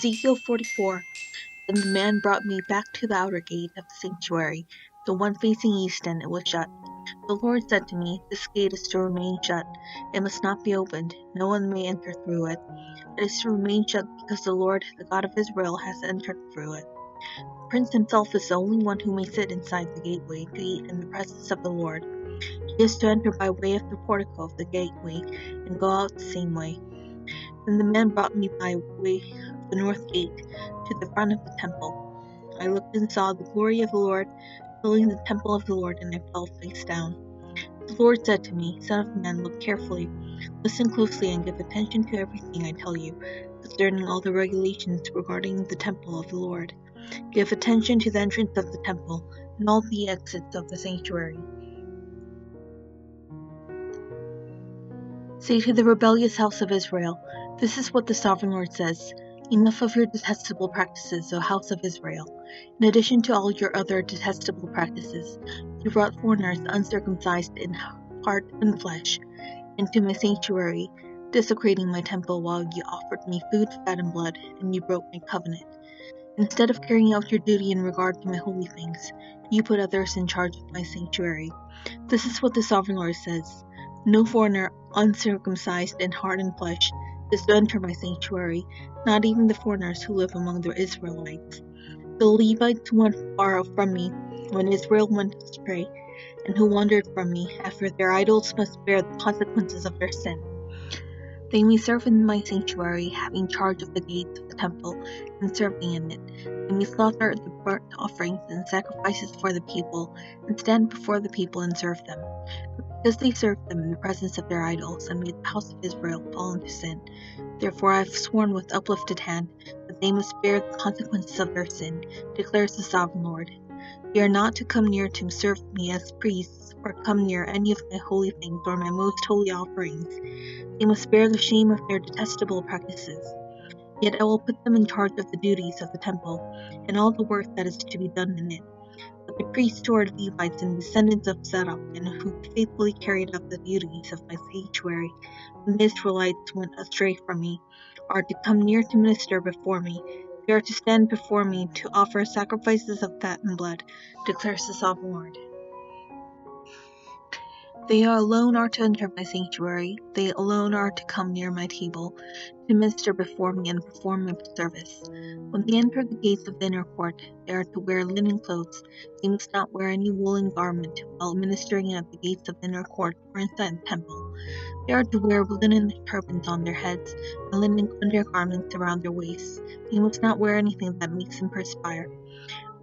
Ezekiel 44. Then the man brought me back to the outer gate of the sanctuary, the one facing east, and it was shut. The Lord said to me, "This gate is to remain shut. It must not be opened. No one may enter through it. It is to remain shut because the Lord, the God of Israel, has entered through it. The prince himself is the only one who may sit inside the gateway to eat in the presence of the Lord. He is to enter by way of the portico of the gateway and go out the same way." Then the man brought me by way of the north gate to the front of the temple. I looked and saw the glory of the Lord filling the temple of the Lord, and I fell face down. The Lord said to me, "Son of man, look carefully, listen closely, and give attention to everything I tell you concerning all the regulations regarding the temple of the Lord. Give attention to the entrance of the temple and all the exits of the sanctuary. Say to the rebellious house of Israel, this is what the Sovereign Lord says. Enough of your detestable practices, O house of Israel. In addition to all your other detestable practices, you brought foreigners uncircumcised in heart and flesh into my sanctuary, desecrating my temple while you offered me food, fat, and blood, and you broke my covenant. Instead of carrying out your duty in regard to my holy things, you put others in charge of my sanctuary. This is what the Sovereign Lord says. No foreigner uncircumcised in heart and flesh is to enter my sanctuary, not even the foreigners who live among the Israelites. The Levites who went far from me when Israel went astray, and who wandered from me after their idols must bear the consequences of their sin. They may serve in my sanctuary, having charge of the gates of the temple and serving in it. They may slaughter the burnt offerings and sacrifices for the people, and stand before the people and serve them. But because they served them in the presence of their idols and made the house of Israel fall into sin, therefore I have sworn with uplifted hand that they must bear the consequences of their sin, declares the Sovereign Lord. They are not to come near to serve me as priests, or come near any of my holy things or my most holy offerings. They must bear the shame of their detestable practices. Yet I will put them in charge of the duties of the temple, and all the work that is to be done in it. But the priests who are Levites and descendants of Zadok, and who faithfully carried out the duties of my sanctuary when the Israelites went astray from me, are to come near to minister before me. They are to stand before me to offer sacrifices of fat and blood, declares the Sovereign Lord. They alone are to enter my sanctuary. They alone are to come near my table, to minister before me and perform my service. When they enter the gates of the inner court, they are to wear linen clothes. They must not wear any woolen garment while ministering at the gates of the inner court or inside the temple. They are to wear linen turbans on their heads and linen undergarments around their waists. They must not wear anything that makes them perspire.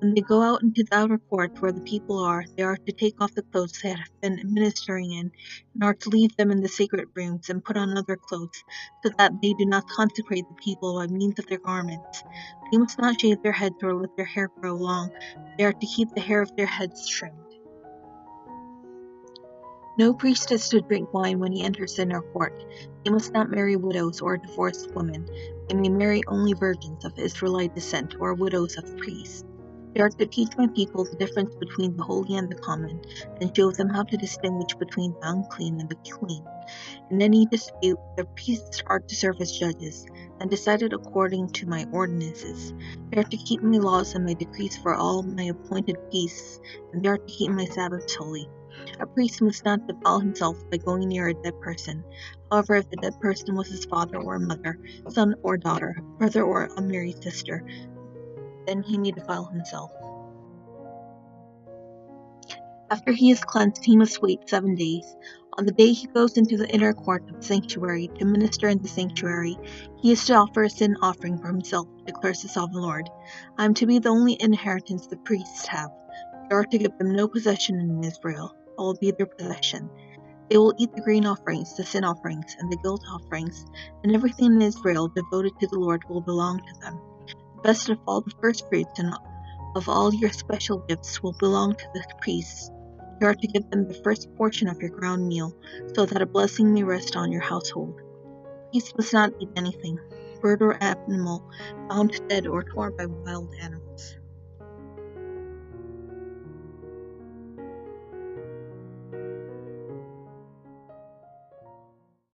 When they go out into the outer court where the people are, they are to take off the clothes they have been ministering in, and are to leave them in the sacred rooms and put on other clothes, so that they do not consecrate the people by means of their garments. They must not shave their heads or let their hair grow long. They are to keep the hair of their heads trimmed. No priest is to drink wine when he enters the inner court. They must not marry widows or divorced women. They may marry only virgins of Israelite descent or widows of priests. They are to teach my people the difference between the holy and the common, and show them how to distinguish between the unclean and the clean. In any dispute, the priests are to serve as judges, and decide it according to my ordinances. They are to keep my laws and my decrees for all my appointed feasts, and they are to keep my Sabbaths holy. A priest must not defile himself by going near a dead person. However, if the dead person was his father or mother, son or daughter, brother or unmarried sister, then he may defile himself. After he is cleansed, he must wait 7 days. On the day he goes into the inner court of the sanctuary to minister in the sanctuary, he is to offer a sin offering for himself, declares the Sovereign Lord. I am to be the only inheritance the priests have. They are to give them no possession in Israel. I will be their possession. They will eat the grain offerings, the sin offerings, and the guilt offerings, and everything in Israel devoted to the Lord will belong to them. The best of all the firstfruits and of all your special gifts will belong to the priests. You are to give them the first portion of your ground meal, so that a blessing may rest on your household. Priests must not eat anything, bird or animal, found dead or torn by wild animals.